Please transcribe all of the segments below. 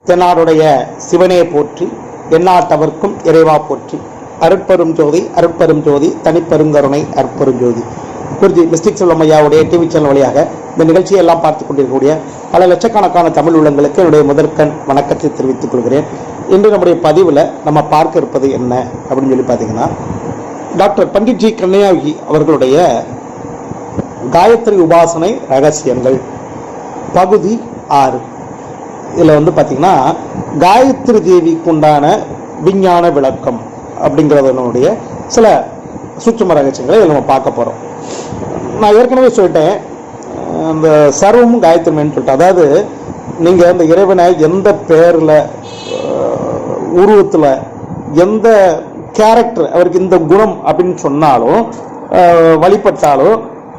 தென்னாடுடைய சிவனே போற்றி, எந்நாட்டவர்க்கும் இறைவா போற்றி. அருட்பெரும் ஜோதி அருட்பெரும் ஜோதி தனிப்பெருங்கருணை அருட்பெரும் ஜோதி. குருஜி மிஸ்டிக் செல்வம் ஐயாவுடைய டிவி சேனல் வழியாக இந்த நிகழ்ச்சியை எல்லாம் பார்த்து கொண்டிருக்கக்கூடிய பல லட்சக்கணக்கான தமிழ் உள்ளங்களுக்கு என்னுடைய முதற்கண் வணக்கத்தை தெரிவித்துக் கொள்கிறேன். இன்று நம்முடைய பதிவில் நம்ம பார்க்க இருப்பது என்ன அப்படின்னு சொல்லி பார்த்தீங்கன்னா, டாக்டர் பண்டிட் ஜி கண்ணையாகி அவர்களுடைய காயத்ரி உபாசனை ரகசியங்கள் பகுதி 6. இதில் பார்த்தீங்கன்னா காயத்ரி தேவிக்கு உண்டான விஞ்ஞான விளக்கம் அப்படிங்கிறதனுடைய சில சூட்சும ரகசியங்களை இதில் நம்ம பார்க்க போகிறோம். நான் ஏற்கனவே சொல்லிட்டேன், அந்த சர்வமும் காயத்ரிமேன்னு சொல்லிட்டேன். அதாவது நீங்கள் அந்த இறைவனை எந்த பேரில், உருவத்தில், எந்த கேரக்டர், அவருக்கு இந்த குணம் அப்படின்னு சொன்னாலும் வழிபட்டாலும்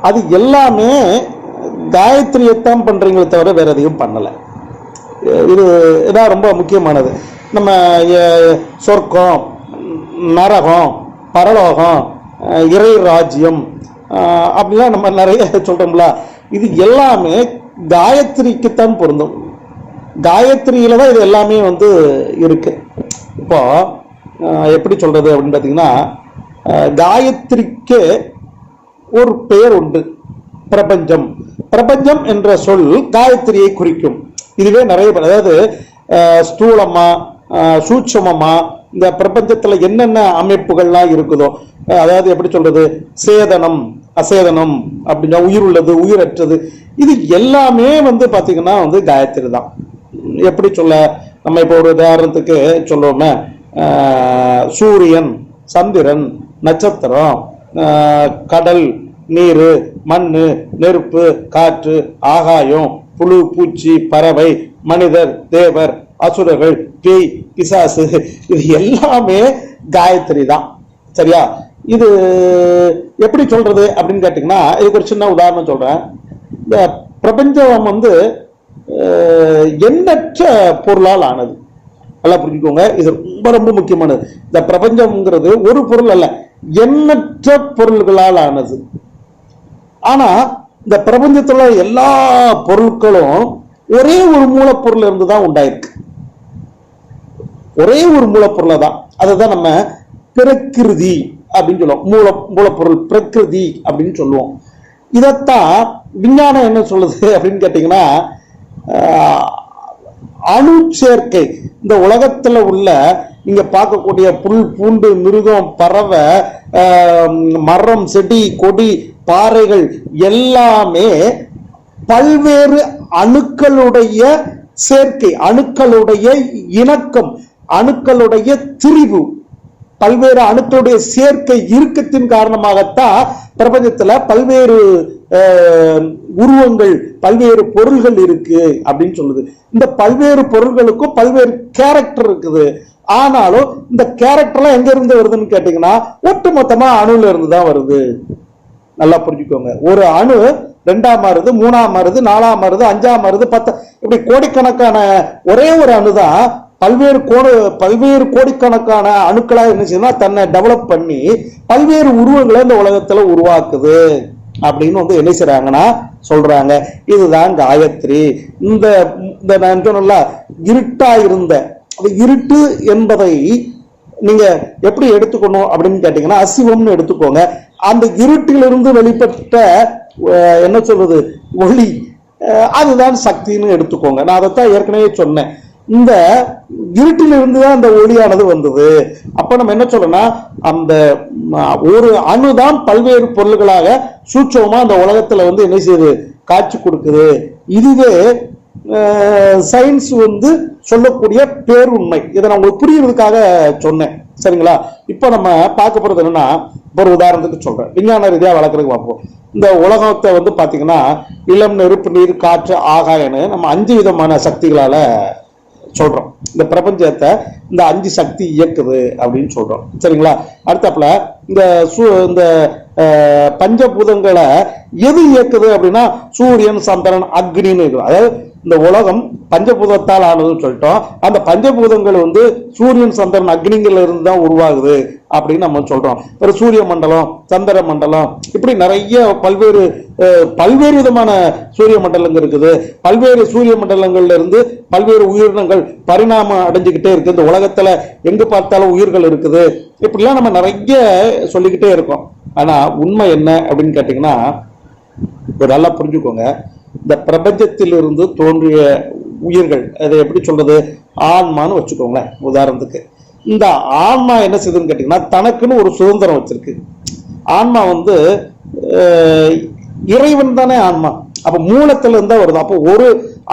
அது எல்லாமே காயத்ரியத்தான் பண்ணுறீங்களே தவிர வேறு எதையும் பண்ணலை. இது இதான் ரொம்ப முக்கியமானது. நம்ம சொர்க்கம், நரகம், பரலோகம், இறை ராஜ்யம் அப்படிலாம் நம்ம நிறைய சொல்கிறோம்ல, இது எல்லாமே காயத்ரிக்குத்தான் பொருந்தும். காயத்ரியில தான் இது எல்லாமே இருக்கு. இப்போ எப்படி சொல்றது அப்படின்னு பார்த்தீங்கன்னா, காயத்ரிக்கு ஒரு பெயர் உண்டு, பிரபஞ்சம். பிரபஞ்சம் என்ற சொல் காயத்ரியை குறிக்கும். இதுவே நிறைய பேர், அதாவது ஸ்தூலமா சூட்சமமா இந்த பிரபஞ்சத்துல என்னென்ன அமைப்புகள்லாம் இருக்குதோ, அதாவது எப்படி சொல்றது, சேதனம் அசேதனம் அப்படின்னா, உயிர் உள்ளது உயிரற்றது, இது எல்லாமே பாத்தீங்கன்னா காயத்ரி தான். எப்படி சொல்ல, நம்ம இப்போ ஒரு உதாரணத்துக்கு சொல்லுவோமே, சூரியன், சந்திரன், நட்சத்திரம், கடல், நீர், மண்ணு, நெருப்பு, காற்று, ஆகாயம், புழு, பூச்சி, பறவை, மனிதர், தேவர், அசுரர்கள், பேய், பிசாசு, இது எல்லாமே காயத்ரி தான். சரியா? இது எப்படி சொல்றது அப்படின்னு கேட்டீங்கன்னா, இதுக்கு ஒரு சின்ன உதாரணம் சொல்றேன். இந்த பிரபஞ்சம் எண்ணற்ற பொருளால் ஆனது. நல்லா புரிஞ்சுக்கோங்க, இது ரொம்ப ரொம்ப முக்கியமானது. இந்த பிரபஞ்சம்ங்கிறது ஒரு பொருள் அல்ல, எண்ணற்ற பொருள்களால் ஆனது. ஆனா இந்த பிரபஞ்சத்துல எல்லா பொருட்களும் ஒரே ஒரு மூலப்பொருள் இருந்து தான் உண்டாயிருக்கு. ஒரே ஒரு மூலப்பொருளை தான், அதுதான் நம்ம பிரகிருதி அப்படின்னு சொல்லுவோம். மூலப்பொருள் பிரகிருதி அப்படின்னு சொல்லுவோம். இதத்தான் விஞ்ஞானம் என்ன சொல்லுது அப்படின்னு கேட்டீங்கன்னா, அணு சேர்க்கை. இந்த உலகத்துல உள்ள நீங்க பார்க்கக்கூடிய புல், பூண்டு, மிருகம், பறவை, மரம், செடி, கொடி, பாறைகள் எல்லாமே பல்வேறு அணுக்களுடைய சேர்க்கை, அணுக்களுடைய இணக்கம், அணுக்களுடைய திரிவு, பல்வேறு அணுக்களுடைய சேர்க்கை இறுக்கத்தின் காரணமாகத்தான் பிரபஞ்சத்துல பல்வேறு உருவங்கள், பல்வேறு பொருள்கள் இருக்கு அப்படின்னு சொல்லுது. இந்த பல்வேறு பொருள்களுக்கும் பல்வேறு கேரக்டர் இருக்குது. ஆனாலும் இந்த கேரக்டர்லாம் எங்க இருந்து வருதுன்னு கேட்டீங்கன்னா, ஒட்டுமொத்தமா அணுல இருந்து தான் வருது. நல்லா புரிஞ்சுக்கோங்க. ஒரு அணு 2ஆம் மாறுது, 3ஆம் மாறுது, 4ஆம் மாறுது, 5ஆம் மாறுது, 10, இப்படி கோடிக்கணக்கான ஒரே ஒரு அணுதான் பல்வேறு கோடிக்கணக்கான அணுக்களா என்ன செய்யுதுன்னா தன்னை டெவலப் பண்ணி பல்வேறு உருவங்களை இந்த உலகத்துல உருவாக்குது அப்படின்னு என்ன செய்றாங்கன்னா சொல்றாங்க. இதுதான் காயத்ரி. இந்த நான் சொன்னல, இருட்டா இருந்த இருட்டு என்பதை நீங்க எப்படி எடுத்துக்கணும் அப்படின்னு கேட்டீங்கன்னா, அசிவம்னு எடுத்துக்கோங்க. அந்த இருட்டிலிருந்து வெளிப்பட்ட என்ன சொல்றது, ஒளி, அதுதான் சக்தின்னு எடுத்துக்கோங்க. நான் அதைத்தான் ஏற்கனவே சொன்னேன். இந்த இருட்டிலிருந்து தான் அந்த ஒளியானது வந்தது. அப்ப நம்ம என்ன சொல்லணும்னா, அந்த ஒரு அணுதான் பல்வேறு பொருள்களாக சூட்சமா அந்த உலகத்துல என்ன செய்யுது, காட்சி கொடுக்குது. இதுவே சயின்ஸ் சொல்லக்கூடிய பேருண்மை. இதை நான் உங்களுக்கு புரியறதுக்காக சொன்னேன். சரிங்களா? இப்ப நம்ம பார்க்க போறது என்னன்னா, ஒரு உதாரணத்துக்கு சொல்றேன், விஞ்ஞான ரீதியா வளர்க்கறதுக்கு பார்ப்போம். இந்த உலகத்தை பாத்தீங்கன்னா, இளம், நெருப்பு, நீர், காற்று, ஆகாயன்னு நம்ம 5 விதமான சக்திகளால சொல்றோம். இந்த பிரபஞ்சத்தை இந்த 5 சக்தி இயக்குது அப்படின்னு சொல்றோம். சரிங்களா? அடுத்தாப்புல இந்த பஞ்சபூதங்களை எது இயக்குது அப்படின்னா, சூரியன், சந்திரன், அக்னின்னு இருக்கு. அதாவது இந்த உலகம் பஞ்சபூதத்தால் ஆனதுன்னு சொல்லிட்டோம். அந்த பஞ்சபூதங்கள் வந்து சூரியன், சந்திரன், அக்னிங்கள்ல இருந்து தான் உருவாகுது அப்படின்னு நம்ம சொல்றோம். ஒரு சூரிய மண்டலம், சந்திர மண்டலம், இப்படி நிறைய பல்வேறு விதமான சூரிய மண்டலங்கள் இருக்குது. பல்வேறு சூரிய மண்டலங்கள்ல இருந்து பல்வேறு உயிரினங்கள் பரிணாமம் அடைஞ்சுக்கிட்டே இருக்கு. இந்த உலகத்துல எங்க பார்த்தாலும் உயிர்கள் இருக்குது. இப்படிலாம் நம்ம நிறைய சொல்லிக்கிட்டே இருக்கோம். ஆனா உண்மை என்ன அப்படின்னு கேட்டீங்கன்னா, நல்லா புரிஞ்சுக்கோங்க. இந்த பிரபஞ்சத்திலிருந்து தோன்றிய உயிர்கள், அதை எப்படி சொல்றது, ஆன்மான்னு வச்சுக்கோங்களேன் உதாரணத்துக்கு. இந்த ஆன்மா என்ன செய்யுதுன்னு கேட்டீங்கன்னா, தனக்குன்னு ஒரு சுதந்திரம் வச்சிருக்கு. ஆன்மா வந்து இறைவன் தானே ஆன்மா. அப்ப மூலத்துல இருந்தா வருது. அப்போ ஒரு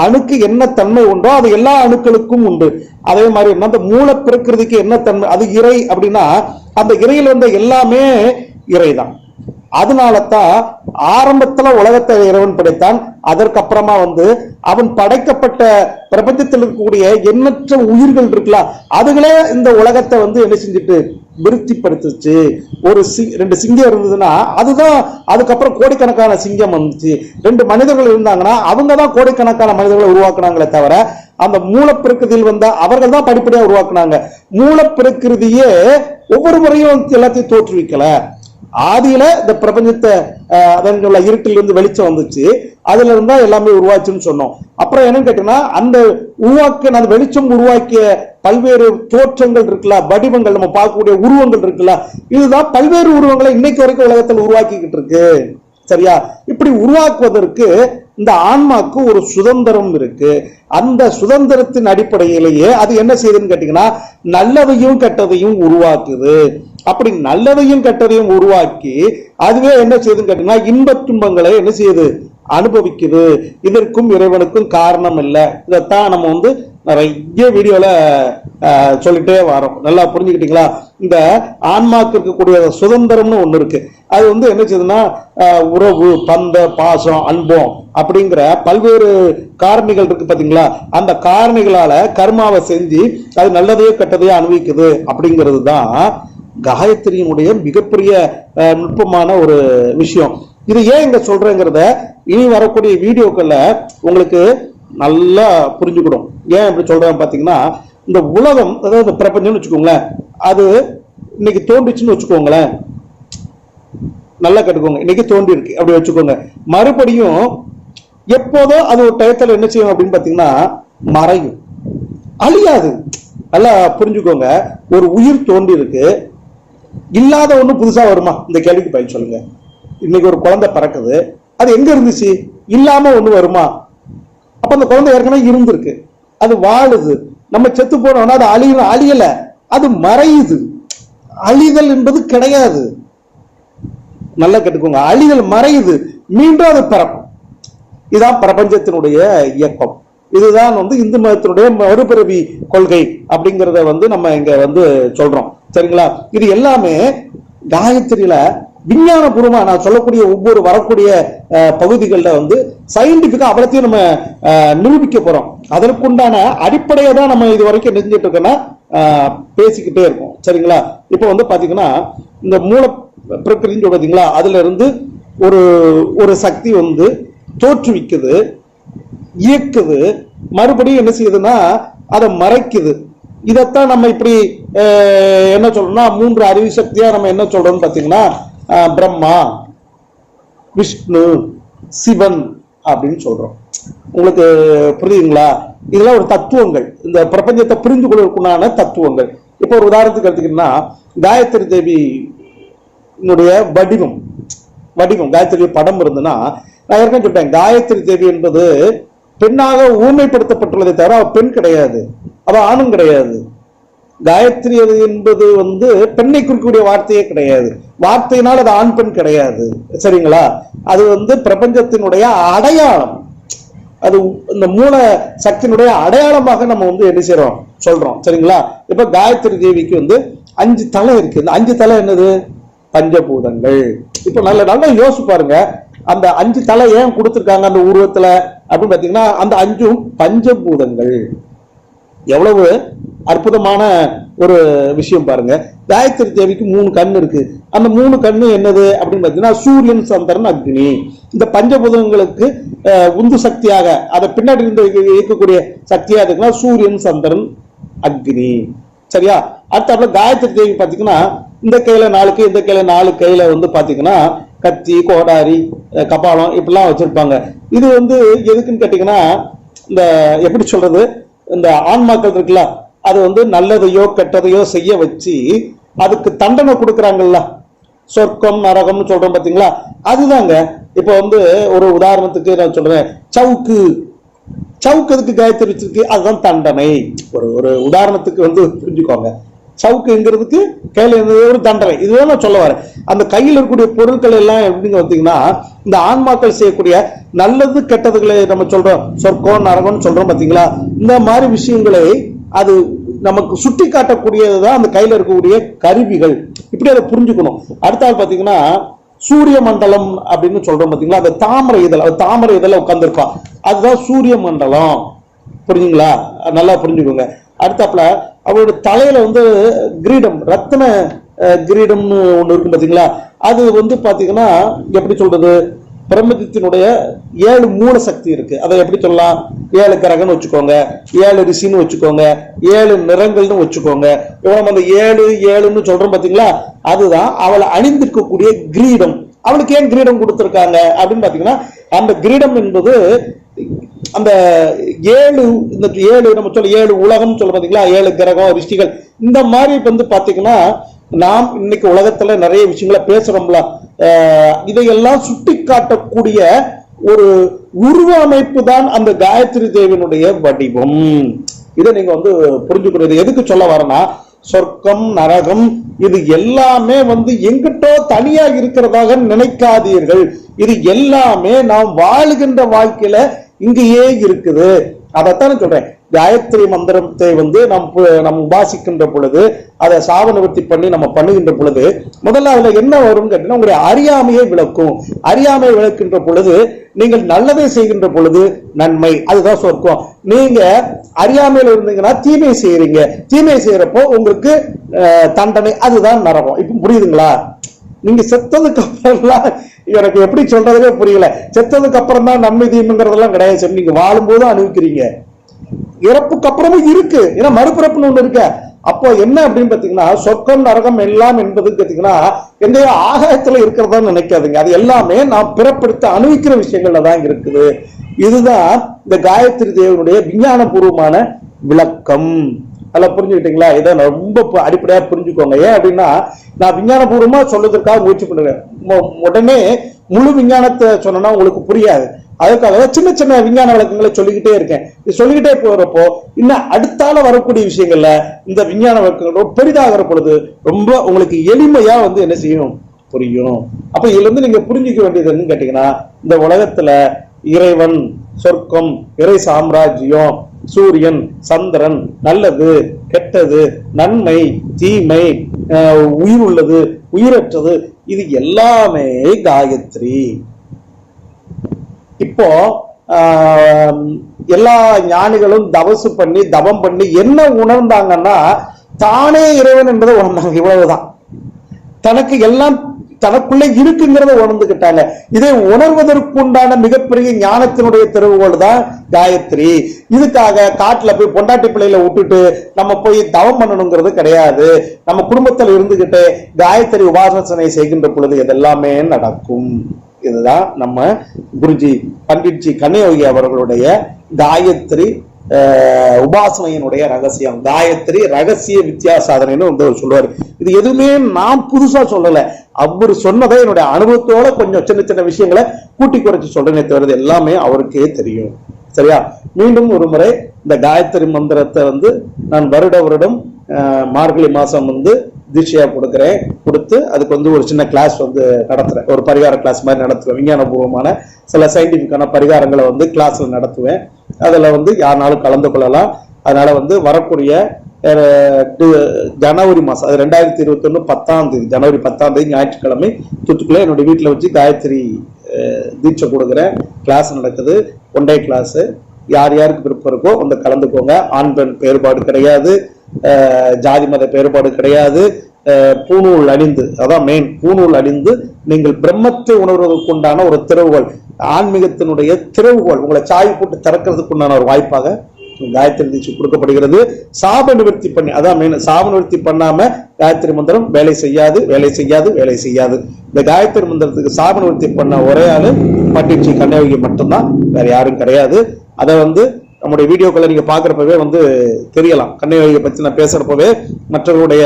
அணுக்கு என்ன தன்மை உண்டோ அது எல்லா அணுக்களுக்கும் உண்டு. அதே மாதிரி அந்த மூல பிரகிருதிக்கு என்ன தன்மை, அது இறை அப்படின்னா அந்த இறையில வந்த எல்லாமே இறைதான். அதனாலதான் ஆரம்பத்துல உலகத்தை இறைவன் படைத்தான். அதற்கப்புறமா வந்து அவன் படைக்கப்பட்ட பிரபஞ்சத்தில் இருக்கக்கூடிய எண்ணற்ற உயிர்கள் இருக்குல்ல, அதுகளே இந்த உலகத்தை வந்து என்ன செஞ்சுட்டு விருத்திப்படுத்துச்சு. ஒரு ரெண்டு சிங்கம் இருந்ததுன்னா அதுதான் அதுக்கப்புறம் கோடிக்கணக்கான சிங்கம் வந்துச்சு. ரெண்டு மனிதர்கள் இருந்தாங்கன்னா அவங்க தான் கோடிக்கணக்கான மனிதர்களை உருவாக்குனாங்களே தவிர அந்த மூலப்பிரகிருதியில் வந்த அவர்கள் தான் படிப்படியா உருவாக்குனாங்க. மூலப்பிரகிருதியே ஒவ்வொரு முறையும் எல்லாத்தையும் தோற்றுவிக்கல. ஆதியில இந்த பிரபஞ்சத்தை அதனுள்ள இருட்டிலிருந்து வெளிச்சம் வந்துச்சு, அதுல இருந்தா எல்லாமே உருவாச்சுன்னு சொன்னோம். அப்புறம் என்னன்னு கேட்டீங்கன்னா, அந்த உருவாக்க அந்த வெளிச்சம் உருவாக்கிய பல்வேறு தோற்றங்கள் இருக்குல்ல, வடிவங்கள், நம்ம பார்க்கக்கூடிய உருவங்கள் இருக்குல்ல, இதுதான் பல்வேறு உருவங்களை இன்னைக்கு வரைக்கும் உலகத்தில் உருவாக்கிக்கிட்டு இருக்கு. சரியா? இப்படி உருவாக்குவதற்கு இந்த ஆன்மாக்கு ஒரு சுதந்திரம் இருக்கு. அந்த சுதந்திரத்தின் அடிப்படையிலேயே அது என்ன செய்யுதுன்னு கேட்டீங்கன்னா, நல்லதையும் கெட்டதையும் உருவாக்குது. அப்படி நல்லதையும் கெட்டதையும் உருவாக்கி அதுவே என்ன செய்யுதுன்னு கேட்டீங்கன்னா, இன்பத் துன்பங்களை என்ன செய்யுது, அனுபவிக்குது. இதற்கும் இறைவனுக்கும் காரணம் இல்லை. இதைத்தான் நம்ம வந்து நிறைய வீடியோல சொல்லிட்டே வரோம். நல்லா புரிஞ்சுக்கிட்டீங்களா? இந்த ஆன்மாக்கு இருக்கக்கூடிய சுதந்திரம்னு ஒண்ணு இருக்கு. அது வந்து என்ன செய்யுதுன்னா, உறவு, பந்த, பாசம், அன்பம் அப்படிங்கிற பல்வேறு காரணிகள் இருக்கு பாத்தீங்களா, அந்த காரணிகளால கர்மாவை செஞ்சு அது நல்லதையோ கெட்டதையோ அனுபவிக்குது. அப்படிங்கிறது தான் காயத்ரியினுடைய மிகப்பெரிய நுட்பமான ஒரு விஷயம். இது ஏன் இங்க சொல்றேங்கிறத இனி வரக்கூடிய வீடியோக்கள்ல உங்களுக்கு நல்லா புரிஞ்சுக்கணும். ஏன் இப்படி சொல்றேன் பாத்தீங்கன்னா, இந்த உலகம், அதாவது பிரபஞ்சம்னு வச்சுக்கோங்களேன், அது இன்னைக்கு தோன்றிச்சுன்னு வச்சுக்கோங்களேன், நல்லா கேட்டுக்கோங்க, இன்னைக்கு தோன்றி இருக்கு அப்படி வச்சுக்கோங்க. மறுபடியும் எப்போதோ அது ஒரு டயத்துல என்ன செய்யும் அப்படின்னு பாத்தீங்கன்னா மறையும், அழியாது. நல்லா புரிஞ்சுக்கோங்க. ஒரு உயிர் தோன்றி இருக்கு, இல்லாத ஒண்ணு புதுசா வருமா? இந்த கேள்விக்கு பதில் சொல்லுங்க. இன்னைக்கு ஒரு குழந்தை பிறக்குது, அது எங்க இருந்துச்சு? இல்லாம ஒண்ணு வருமா? அப்ப அந்த குழந்தை ஏற்கனவே இருந்திருக்கு, அது வாழுது. நம்ம செத்து போனோம்னா அது அழியல, அது மறையுது. அழிதல் என்பது கிடையாது. நல்லா கேட்டுக்கோங்க, அழிதல் மறையுது, மீண்டும் அது பிறக்கும். இதுதான் பிரபஞ்சத்தினுடைய இயக்கம். இதுதான் வந்து இந்து மதத்தினுடைய மறுபிறவி கொள்கை அப்படிங்கிறத வந்து நம்ம இங்க வந்து சொல்றோம். சரிங்களா? இது எல்லாமே காயத்ரியில விஞ்ஞான பூர்வமா நான் சொல்லக்கூடிய ஒவ்வொரு வரக்கூடிய பகுதிகளில் வந்து சயின்டிபிக்கா அவ்வளத்தையும் நம்ம நிரூபிக்க போறோம். அதற்குண்டான அடிப்படையை தான் நம்ம இது வரைக்கும் என்ன செஞ்சுட்டு இருக்கோம்னா பேசிக்கிட்டே இருக்கோம். சரிங்களா? இப்போ வந்து பாத்தீங்கன்னா, இந்த மூல பிரகிருதின்னு சொல்றீங்களா, அதுல இருந்து ஒரு ஒரு சக்தி வந்து தோற்றுவிக்குது, இயக்குது, மறுபடியும் என்ன செய்யுதுன்னா அதை மறைக்குது. இதைத்தான் நம்ம இப்படி என்ன சொல்றோம்னா, மூன்று அறிவு சக்தியா நம்ம என்ன சொல்றோம்னு பாத்தீங்கன்னா, பிரம்மா, விஷ்ணு, சிவன் அப்படின்னு சொல்றோம். உங்களுக்கு புரியுதுங்களா? இதெல்லாம் ஒரு தத்துவங்கள், இந்த பிரபஞ்சத்தை புரிந்து கொள்வதற்குண்டான தத்துவங்கள். இப்போ ஒரு உதாரணத்துக்கு எடுத்துக்கிட்டீங்கன்னா, காயத்ரி தேவி வடிவம் காயத்ரி படம் இருந்ததுன்னா, நான் ஏற்கனவே சொல்லிட்டேன், காயத்ரி தேவி என்பது பெண்ணாக ஊமைப்படுத்தப்பட்டுள்ளதை தவிர அவ பெண் கிடையாது, அவ ஆணும் கிடையாது. காயத்ரி என்பது வந்து பெண்ணை குறிக்கக்கூடிய வார்த்தையே கிடையாது. வார்த்தையினால் அது ஆண் பெண் கிடையாது. சரிங்களா? அது வந்து பிரபஞ்சத்தினுடைய அடையாளம். அது இந்த மூல சக்தியினுடைய அடையாளமாக நம்ம வந்து என்ன செய்யறோம் சொல்றோம். சரிங்களா? இப்ப காயத்ரி தேவிக்கு வந்து 5 தலை இருக்கு. இந்த 5 தலை என்னது? பஞ்சபூதங்கள். இப்ப நல்லா யோசிச்சு பாருங்க, அந்த 5 தலை ஏன் கொடுத்திருக்காங்க அந்த உருவத்துல அப்படின்னு பாத்தீங்கன்னா, அந்த 5ம் பஞ்சபூதங்கள். எவ்வளவு அற்புதமான ஒரு விஷயம் பாருங்க. காயத்ரி தேவிக்கு 3 கண்ணு இருக்கு. அந்த 3 கண்ணு என்னது அப்படின்னு பாத்தீங்கன்னா சூரியன், சந்திரன், அக்னி. இந்த பஞ்சபூதங்களுக்கு உந்து சக்தியாக அதை பின்னாடி இருந்து இயக்கக்கூடிய சக்தியா இருக்குன்னா சூரியன், சந்திரன், அக்னி. சரியா? அடுத்தாப்புல காயத்ரி தேவி பாத்தீங்கன்னா இந்த கையில 4 கை, இந்த கையில 4 கையில வந்து பாத்தீங்கன்னா கத்தி, கோடாரி, கபாலம் இப்படிலாம் வச்சிருப்பாங்க. இது வந்து எதுக்குன்னு கேட்டீங்கன்னா இந்த எப்படி சொல்றது, இந்த ஆன்மாக்கள் இருக்குல்ல அது வந்து நல்லதையோ கெட்டதையோ செய்ய வச்சு அதுக்கு தண்டனை கொடுக்குறாங்கல்ல, சொர்க்கம் நரகம்னு சொல்றோம் பாத்தீங்களா, அதுதாங்க. இப்ப வந்து ஒரு உதாரணத்துக்கு நான் சொல்றேன், சவுக்கு எதுக்கு காயத்ரி வச்சிருக்கு, அதுதான் தண்டனை. ஒரு உதாரணத்துக்கு வந்து புரிஞ்சுக்கோங்க. சவுக்குங்கிறதுக்கு கையில ஒரு தண்டனை, இதுதான் நான் சொல்ல வரேன். அந்த கையில் இருக்கக்கூடிய பொருட்கள் எல்லாம் எப்படிங்க பார்த்தீங்கன்னா இந்த ஆன்மாக்கள் செய்யக்கூடிய நல்லது கெட்டதுகளை நம்ம சொல்றோம், சொர்க்கம் நரகம்னு சொல்றோம் பாத்தீங்களா, இந்த மாதிரி விஷயங்களை அது நமக்கு சுட்டி காட்டக்கூடியதுதான் அந்த கையில இருக்கக்கூடிய கருவிகள். இப்படி அதை புரிஞ்சுக்கணும். அடுத்தால் பாத்தீங்கன்னா சூரிய மண்டலம் அப்படின்னு சொல்றோம் பாத்தீங்களா, அந்த தாமரை இதழ உட்கார்ந்துருப்பான், அதுதான் சூரிய மண்டலம். புரிஞ்சுங்களா? நல்லா புரிஞ்சுக்கோங்க. அடுத்தாப்புல அவரோட தலையில வந்து கிரீடம், ரத்ன கிரீடம்னு ஒண்ணு இருக்கு பாத்தீங்களா, அது வந்து பாத்தீங்கன்னா எப்படி சொல்றது, பிரம்மத்தினுடைய 7 மூல சக்தி இருக்கு. அதை எப்படி சொல்லலாம், 7 கிரகம்னு வச்சுக்கோங்க, 7 ரிஷின்னு வச்சுக்கோங்க, 7 நிறங்கள்னு வச்சுக்கோங்க. இவன் அந்த 7 சொல்றோம் பாத்தீங்களா, அதுதான் அவளை அணிந்திருக்கக்கூடிய கிரீடம். அவளுக்கு ஏன் கிரீடம் கொடுத்திருக்காங்க அப்படின்னு பாத்தீங்கன்னா அந்த கிரீடம் என்பது அந்த 7 நம்ம சொல்ல 7 உலகம் சொல்ல பாத்தீங்களா, 7 கிரகம், ரிஷிகள், இந்த மாதிரி வந்து பாத்தீங்கன்னா நாம் இன்னைக்கு உலகத்துல நிறைய விஷயங்களை பேசுறோம்ல, இதையெல்லாம் சுட்டி காட்டக்கூடிய ஒரு உருவ அமைப்பு தான் அந்த காயத்ரி தேவியினுடைய வடிவம். இதை நீங்க வந்து புரிஞ்சுக்கிறது. எதுக்கு சொல்ல வரேன்னா, சொர்க்கம் நரகம் இது எல்லாமே வந்து எங்கிட்டோ தனியா இருக்கிறதாக நினைக்காதீர்கள். இது எல்லாமே நாம் வாழுகின்ற வாழ்க்கையில இங்கேயே இருக்குது. அதைத்தான் சொல்றேன். காயத்ரி மந்திரத்தை வந்து நம்ம உபாசிக்கின்ற பொழுது, அதை சாவநிவர்த்தி பண்ணி நம்ம பண்ணுகின்ற பொழுது, முதல்ல அதுல என்ன வரும் கேட்டீங்கன்னா உங்களுடைய அறியாமையை விளக்கும். அறியாமையை விளக்கின்ற பொழுது நீங்கள் நல்லதை செய்கின்ற பொழுது நன்மை, அதுதான் சொர்க்கம். நீங்க அறியாமையில இருந்தீங்கன்னா தீமை செய்யறீங்க, தீமை செய்யறப்போ உங்களுக்கு தண்டனை, அதுதான் நரகம். இப்ப புரியுதுங்களா? நீங்க செத்ததுக்கு அப்புறம் எனக்கு எப்படி சொல்றதுக்கே புரியல. செத்ததுக்கு அப்புறம் தான் நன்மை தீமைங்கிறதெல்லாம் கிடையாது. நீங்க வாழும்போது அனுபவிக்கிறீங்க, இறப்புக்கு அப்புறமும் இருக்கு. ஏன்னா மறுபிறப்புன்னு ஒண்ணு இருக்கு. அப்போ என்ன அப்படின்னு பாத்தீங்கன்னா சொர்க்கம் நரகம் எல்லாம் என்பது பாத்தீங்கன்னா எங்கேயோ ஆகாயத்துல இருக்கிறதா நினைக்காதுங்க. அது எல்லாமே நாம் பிறப்படுத்த அனுபவிக்கிற விஷயங்கள்ல தான் இருக்குது. இதுதான் இந்த காயத்ரி தேவனுடைய விஞ்ஞானபூர்வமான விளக்கம். நல்லா புரிஞ்சுக்கிட்டீங்களா? இதை ரொம்ப அடிப்படையா புரிஞ்சுக்கோங்க. ஏன் அப்படின்னா நான் விஞ்ஞானபூர்வமா சொல்றதுக்காக முயற்சி பண்ணுறேன். உடனே முழு விஞ்ஞானத்தை சொன்னா உங்களுக்கு புரியாது. அதுக்காக சின்ன சின்ன விஞ்ஞான விளக்கங்களை சொல்லிக்கிட்டே இருக்கேன். சொல்லிக்கிட்டே போறப்போ இன்னும் அடுத்தால வரக்கூடிய விஷயங்கள்ல இந்த விஞ்ஞான விளக்கங்களோட பெரிதாகிற பொழுது ரொம்ப உங்களுக்கு எளிமையா வந்து என்ன செய்யும், புரியும். அப்ப இதுல இருந்து நீங்க புரிஞ்சுக்க வேண்டியது என்னன்னு கேட்டீங்கன்னா, இந்த உலகத்துல இறைவன், சொர்க்கம், இறை சாம்ராஜ்யம், சூரியன், சந்திரன், நல்லது கெட்டது, நன்மை தீமை, உயிர் உள்ளது உயிரற்றது, இது எல்லாமே காயத்ரி. இப்போ எல்லா ஞானிகளும் தவசு பண்ணி தவம் பண்ணி என்ன உணர்ந்தாங்கன்னா தானே இறைவன் என்பதை உணர்ந்தாங்க. இவ்வளவுதான். தனக்கு எல்லாம் தனக்குள்ள இருக்குங்கிறத உணர்ந்துகிட்டாங்க. இதை உணர்வதற்குண்டான மிகப்பெரிய ஞானத்தினுடைய திறவுகோள் தான் காயத்ரி. இதுக்காக காட்டுல போய் பொண்டாட்டி பிள்ளையில விட்டுட்டு நம்ம போய் தவம் பண்ணணுங்கிறது கிடையாது. நம்ம குடும்பத்தில் இருந்துகிட்டு காயத்ரி உபாசனை செய்கின்ற பொழுது இதெல்லாமே நடக்கும். இதுதான் நம்ம குருஜி பண்டிட்ஜி கன்னியோகி அவர்களுடைய காயத்ரி உபாசனையினுடைய ரகசியம். காயத்ரி ரகசிய வித்யா சாதனைன்னு வந்து சொல்லுவாரு. இது எதுவுமே நான் புதுசா சொல்லல, அவர் சொன்னதை என்னுடைய அனுபவத்தோட கொஞ்சம் சின்ன சின்ன விஷயங்களை கூட்டி குறைச்சு சொல்றேனே தவிர எல்லாமே அவருக்கே தெரியும். சரியா? மீண்டும் ஒரு முறை இந்த காயத்ரி மந்திரத்தை வந்து நான் வருடம் மார்கழி மாசம் வந்து தீட்சையா கொடுத்து அதுக்கு வந்து ஒரு சின்ன கிளாஸ் வந்து நடத்துறேன். ஒரு பரிகார கிளாஸ் மாதிரி நடத்துவேன். விஞ்ஞானபூர்வமான சில சயின்டிபிக்கான பரிகாரங்களை வந்து கிளாஸ்ல நடத்துவேன். அதுல வந்து யாருனாலும் கலந்து கொள்ளலாம். அதனால வந்து வரக்கூடிய ஜனவரி மாசம், அது 2021 10ஆம் தேதி, ஜனவரி 10ஆம் தேதி ஞாயிற்றுக்கிழமை தூத்துக்குள்ள என்னுடைய வீட்டுல வச்சு காயத்ரி தீட்சை கொடுக்குறேன். கிளாஸ் நடக்குது, ஒன் டே கிளாஸ். யார் யாருக்கு விருப்பம் இருக்கோ வந்து கலந்துக்கோங்க. ஆண் பெண் வேறுபாடு கிடையாது. ஜாதி மத வேறுபாடு கிடையாது. பூணூல் அணிந்து, அதான் மெயின், பூணூல் அணிந்து நீங்கள் பிரம்மத்தை உணர்வதற்கு உண்டான ஒரு திறவுகோல், ஆன்மீகத்தினுடைய திறவுகோல், உங்களை சாய் போட்டு திறக்கிறதுக்கு உண்டான ஒரு வாய்ப்பாக காயத்ரி தீட்சை கொடுக்கப்படுகிறது. சாப நிவர்த்தி பண்ணி, அதான் மெயின், சாப நிவர்த்தி பண்ணாம காயத்ரி மந்திரம் வேலை செய்யாது, வேலை செய்யாது, வேலை செய்யாது. இந்த காயத்ரி மந்திரத்துக்கு சாப நிவர்த்தி பண்ண ஒரே ஆளு பண்டிட்ஜி கன்னியாகுமரி மட்டும்தான், வேற யாரும் கிடையாது. அதை நம்முடைய வீடியோக்களை நீங்க பாக்குறப்பவே தெரியலாம். கன்னியாகுமரியை பத்தி நான் பேசுறப்பவே மற்றவருடைய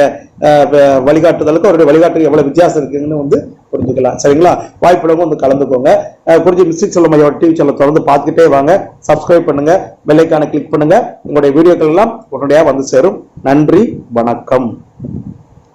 வழிகாட்டுதலுக்கு அவருடைய வழிகாட்டுக்கு எவ்வளவு வித்தியாசம் இருக்குன்னு புரிஞ்சுக்கலாம். சரிங்களா? வாய்ப்புள்ளவங்க கலந்துக்கோங்க. குறிஞ்சி மிஸ்டிக் செல்வம் ஐயா டிவி சேனல் தொடர்ந்து பார்த்துக்கிட்டே வாங்க. சப்ஸ்கிரைப் பண்ணுங்க, பெல் ஐகானை கிளிக் பண்ணுங்க. உங்களுடைய வீடியோக்கள் எல்லாம் உடனடியாக சேரும். நன்றி, வணக்கம்.